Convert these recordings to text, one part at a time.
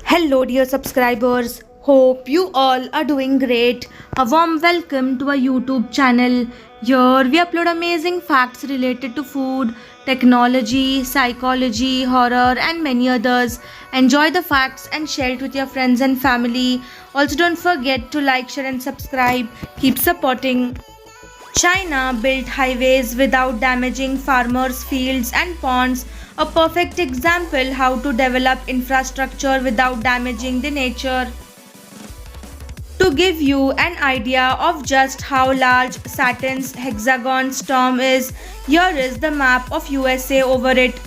Hello, dear subscribers. Hope you all are doing great. A warm welcome to our YouTube channel. Here we upload amazing facts related to food, technology, psychology, horror, and many others. Enjoy the facts and share it with your friends and family. Also, don't forget to like, share, and subscribe. Keep supporting. China built highways without damaging farmers' fields and ponds, a perfect example how to develop infrastructure without damaging the nature. To give you an idea of just how large Saturn's hexagon storm is, here is the map of USA over it.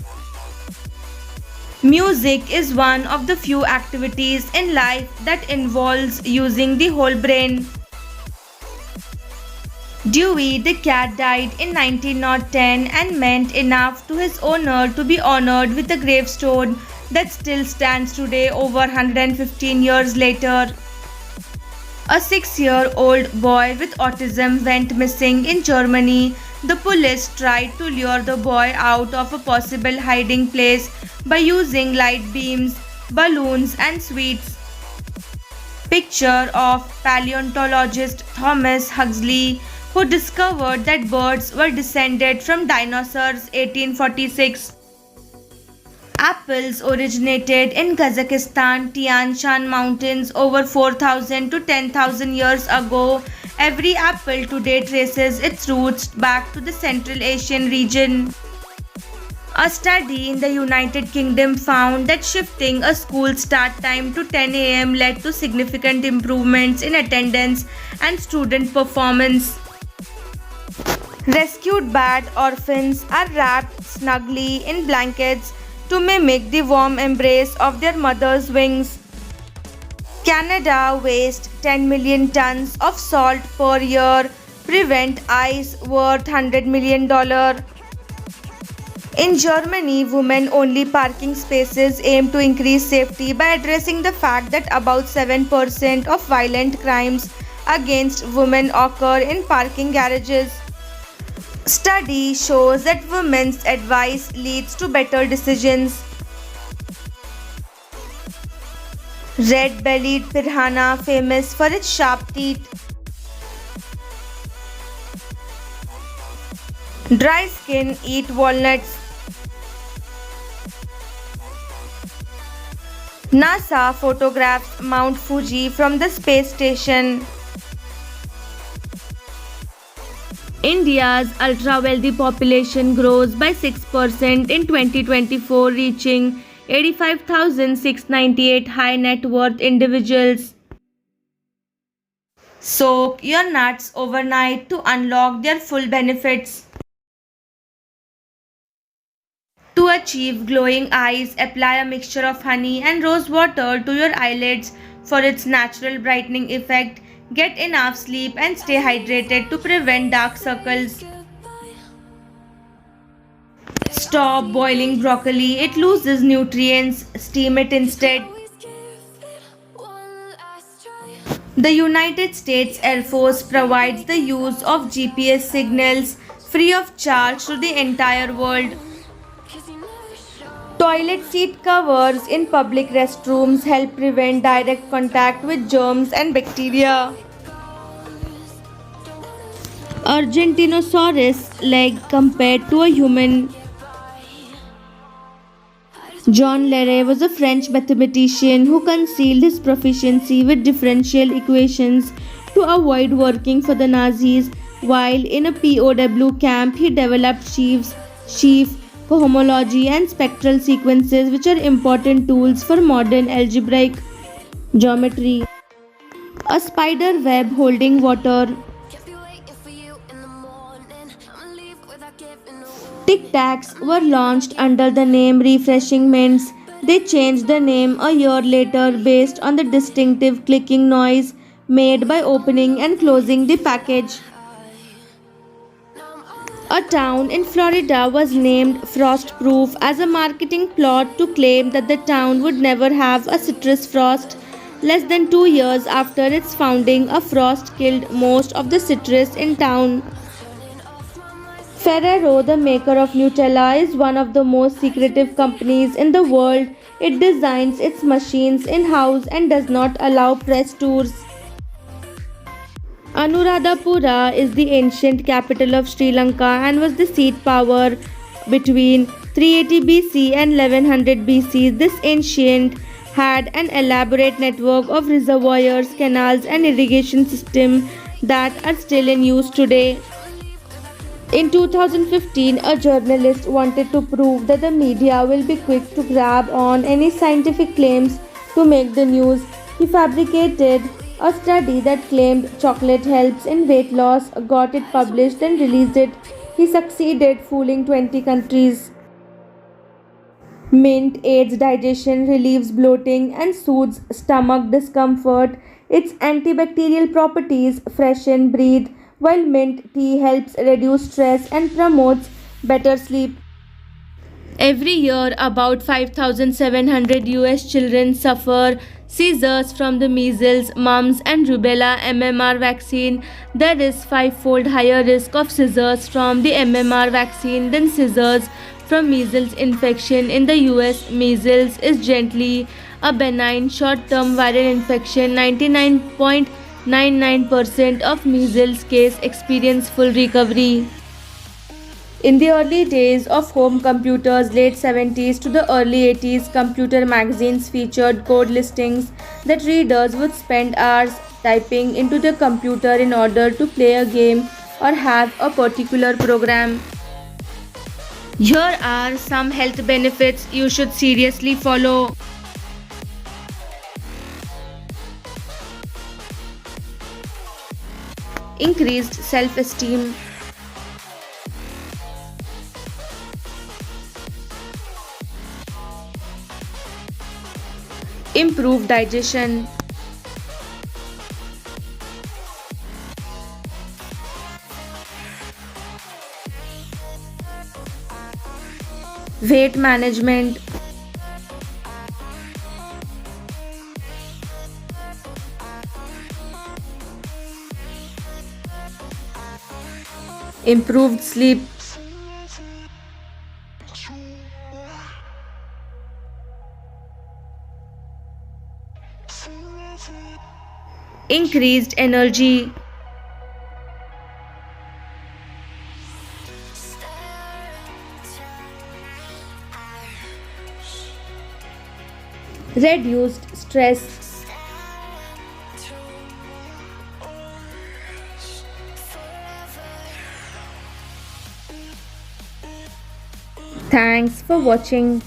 Music is one of the few activities in life that involves using the whole brain. Dewey the cat died in 1910 and meant enough to his owner to be honored with a gravestone that still stands today over 115 years later. A 6-year-old boy with autism went missing in Germany. The police tried to lure the boy out of a possible hiding place by using light beams, balloons, and sweets. Picture of paleontologist Thomas Huxley, who discovered that birds were descended from dinosaurs 1846. Apples originated in Kazakhstan Tian Shan Mountains over 4,000 to 10,000 years ago. Every apple today traces its roots back to the Central Asian region. A study in the United Kingdom found that shifting a school start time to 10 a.m. led to significant improvements in attendance and student performance. Rescued bat orphans are wrapped snugly in blankets to mimic the warm embrace of their mother's wings. Canada wastes 10 million tons of salt per year, prevent ice worth $100 million. In Germany, women-only parking spaces aim to increase safety by addressing the fact that about 7% of violent crimes against women occur in parking garages. Study shows that women's advice leads to better decisions. Red-bellied piranha famous for its sharp teeth. Dry skin eat walnuts. NASA photographs Mount Fuji from the space station. India's ultra-wealthy population grows by 6% in 2024, reaching 85,698 high net worth individuals. Soak your nuts overnight to unlock their full benefits. To achieve glowing eyes, apply a mixture of honey and rose water to your eyelids for its natural brightening effect. Get enough sleep and stay hydrated to prevent dark circles. Stop boiling broccoli, it loses nutrients. Steam it instead. The United States Air Force provides the use of GPS signals free of charge to the entire world. Toilet seat covers in public restrooms help prevent direct contact with germs and bacteria. Argentinosaurus leg compared to a human. John Leray was a French mathematician who concealed his proficiency with differential equations to avoid working for the Nazis. While in a POW camp, he developed sheaf, cohomology, and spectral sequences, which are important tools for modern algebraic geometry. A spider web holding water. Tic Tacs were launched under the name Refreshing Mints. They changed the name a year later based on the distinctive clicking noise made by opening and closing the package. A town in Florida was named Frostproof as a marketing plot to claim that the town would never have a citrus frost. Less than 2 years after its founding, a frost killed most of the citrus in town. Ferrero, the maker of Nutella, is one of the most secretive companies in the world. It designs its machines in house and does not allow press tours. Anuradhapura is the ancient capital of Sri Lanka and was the seat power between 380 BC and 1100 BC. This ancient had an elaborate network of reservoirs, canals, and irrigation systems that are still in use today. In 2015, a journalist wanted to prove that the media will be quick to grab on any scientific claims to make the news. He fabricated a study that claimed chocolate helps in weight loss, got it published, and released it. He succeeded, fooling 20 countries. Mint aids digestion, relieves bloating, and soothes stomach discomfort. Its antibacterial properties freshen breathe, while mint tea helps reduce stress and promotes better sleep. Every year, about 5,700 US children suffer seizures from the measles, mumps, and rubella MMR vaccine. There is five-fold higher risk of seizures from the MMR vaccine than seizures from measles infection. In the US, measles is gently a benign short-term viral infection. 99.99% of measles case experience full recovery. In the early days of home computers, late 70s to the early 80s, computer magazines featured code listings that readers would spend hours typing into the computer in order to play a game or have a particular program. Here are some health benefits you should seriously follow. Increased self-esteem. Improved digestion. Weight management. Improved sleep. Increased energy. Reduced stress. Thanks for watching.